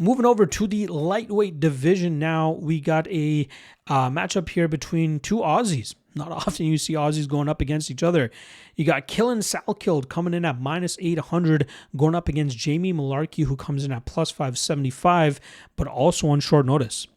Moving over to the lightweight division now, we got a matchup here between two Aussies. Not often you see Aussies going up against each other. You got Salkilld coming in at -800, going up against Jamie Mullarkey, who comes in at +575, but also on short notice.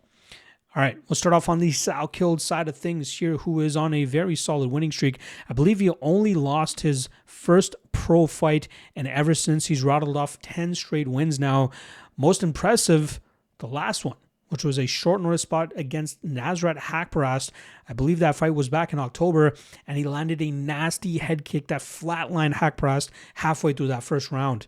All right, we'll start off on the Salkilld side of things here, who is on a very solid winning streak. I believe he only lost his first pro fight, and ever since he's rattled off 10 straight wins now. Most impressive, the last one, which was a short notice spot against Nasrat Haqparast. I believe that fight was back in October, and he landed a nasty head kick that flatlined Haqparast halfway through that first round.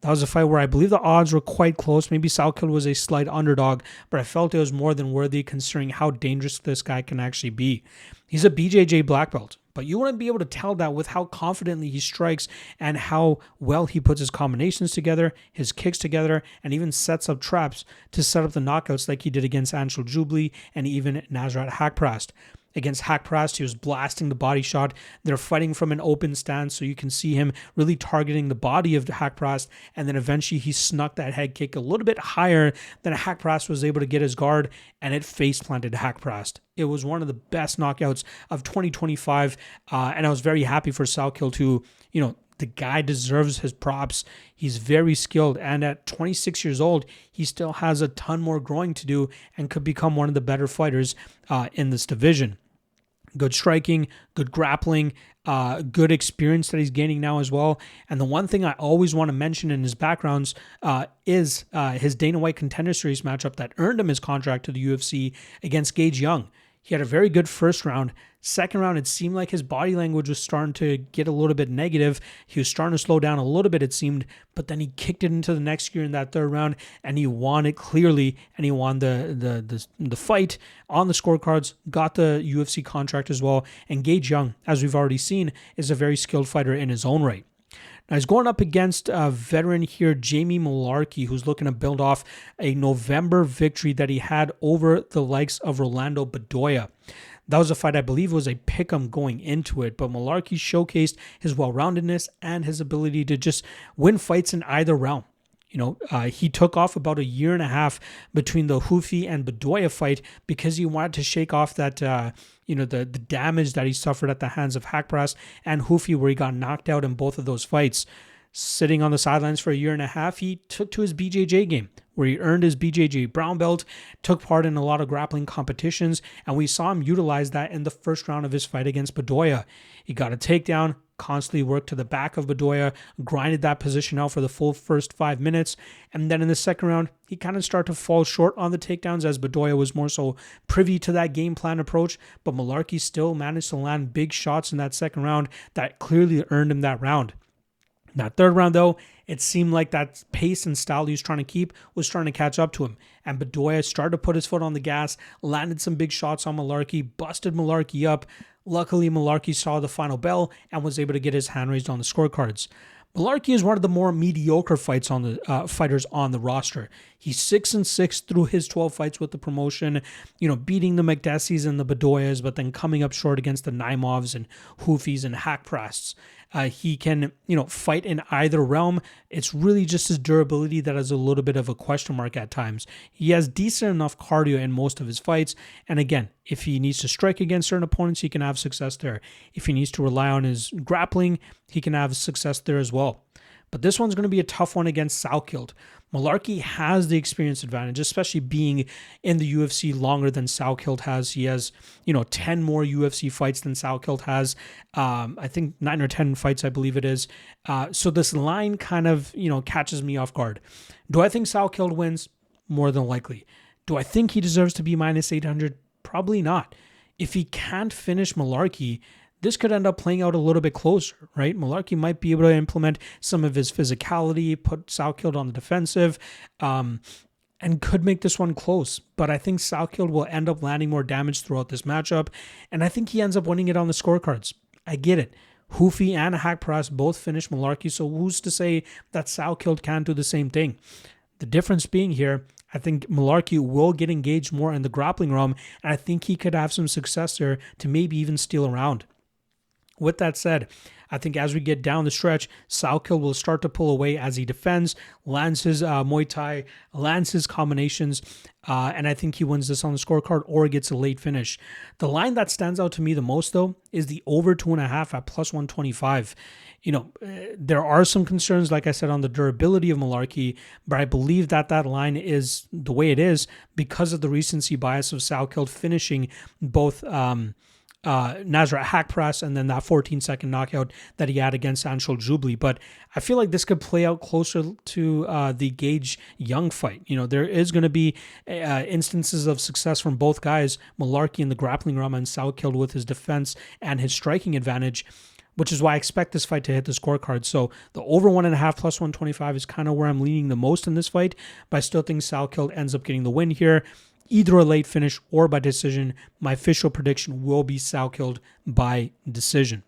That was a fight where I believe the odds were quite close. Maybe Salkilld was a slight underdog, but I felt it was more than worthy considering how dangerous this guy can actually be. He's a BJJ black belt, but you want to be able to tell that with how confidently he strikes and how well he puts his combinations together, his kicks together, and even sets up traps to set up the knockouts like he did against Anshul Jubli and even Nasrat Haqparast. Against Haqparast, he was blasting the body shot. They're fighting from an open stance, so you can see him really targeting the body of Haqparast, and then eventually he snuck that head kick a little bit higher than Haqparast was able to get his guard, and it face-planted Haqparast. It was one of the best knockouts of 2025, and I was very happy for Salkilld who, the guy deserves his props. He's very skilled, and at 26 years old, he still has a ton more growing to do and could become one of the better fighters in this division. Good striking, good grappling, good experience that he's gaining now as well. And the one thing I always want to mention in his backgrounds is his Dana White Contender Series matchup that earned him his contract to the UFC against Gage Young. He had a very good first round. Second round, it seemed like his body language was starting to get a little bit negative. He was starting to slow down a little bit, it seemed, but then he kicked it into the next gear in that third round, and he won it clearly, and he won the fight on the scorecards, got the UFC contract as well. And Gage Young, as we've already seen, is a very skilled fighter in his own right. Now he's going up against a veteran here, Jamie Mullarkey, who's looking to build off a November victory that he had over the likes of Rolando Bedoya. That was a fight, I believe was a pick'em going into it, but Mullarkey showcased his well-roundedness and his ability to just win fights in either realm. He took off about a year and a half between the Houfi and Bedoya fight because he wanted to shake off that, the damage that he suffered at the hands of Haqparast and Houfi, where he got knocked out in both of those fights. Sitting on the sidelines for a year and a half, he took to his BJJ game, where he earned his BJJ brown belt, took part in a lot of grappling competitions, and we saw him utilize that in the first round of his fight against Bedoya. He got a takedown, constantly worked to the back of Bedoya, grinded that position out for the full first 5 minutes, and then in the second round, he kind of started to fall short on the takedowns as Bedoya was more so privy to that game plan approach, but Mullarkey still managed to land big shots in that second round that clearly earned him that round. That third round, though, it seemed like that pace and style he was trying to keep was trying to catch up to him. And Bedoya started to put his foot on the gas, landed some big shots on Mullarkey, busted Mullarkey up. Luckily, Mullarkey saw the final bell and was able to get his hand raised on the scorecards. Mullarkey is one of the more mediocre fighters on the roster. He's 6-6 through his 12 fights with the promotion, beating the McDessies and the Bedoyas, but then coming up short against the Naimovs and Houfis and Haqparasts. He can, fight in either realm. It's really just his durability that is a little bit of a question mark at times. He has decent enough cardio in most of his fights. And again, if he needs to strike against certain opponents, he can have success there. If he needs to rely on his grappling, he can have success there as well. But this one's going to be a tough one against Salkilld. Mullarkey has the experience advantage, especially being in the UFC longer than Salkilld has. He has, 10 more UFC fights than Salkilld has. I think 9 or 10 fights, I believe it is. So this line kind of, catches me off guard. Do I think Salkilld wins? More than likely. Do I think he deserves to be -800? Probably not. If he can't finish Mullarkey, this could end up playing out a little bit closer, right? Mullarkey might be able to implement some of his physicality, put Salkilld on the defensive, and could make this one close. But I think Salkilld will end up landing more damage throughout this matchup, and I think he ends up winning it on the scorecards. I get it. Houfi and Haqparast both finished Mullarkey, so who's to say that Salkilld can't do the same thing? The difference being here, I think Mullarkey will get engaged more in the grappling realm, and I think he could have some success there to maybe even steal a round. With that said, I think as we get down the stretch, Salkilld will start to pull away as he defends, lands his Muay Thai, lands his combinations, and I think he wins this on the scorecard or gets a late finish. The line that stands out to me the most, though, is the over 2.5 at plus 125. There are some concerns, like I said, on the durability of Mullarkey, but I believe that line is the way it is because of the recency bias of Salkilld finishing both Nasrat hack press and then that 14-second knockout that he had against Anshul Jubli. But I feel like this could play out closer to the Gage Young fight. There is going to be instances of success from both guys, Mullarkey in the grappling realm and Salkilld with his defense and his striking advantage, which is why I expect this fight to hit the scorecard. So the over 1.5 plus 125 is kind of where I'm leaning the most in this fight, but I still think Salkilld ends up getting the win here, either a late finish or by decision. My official prediction will be Salkilld by decision.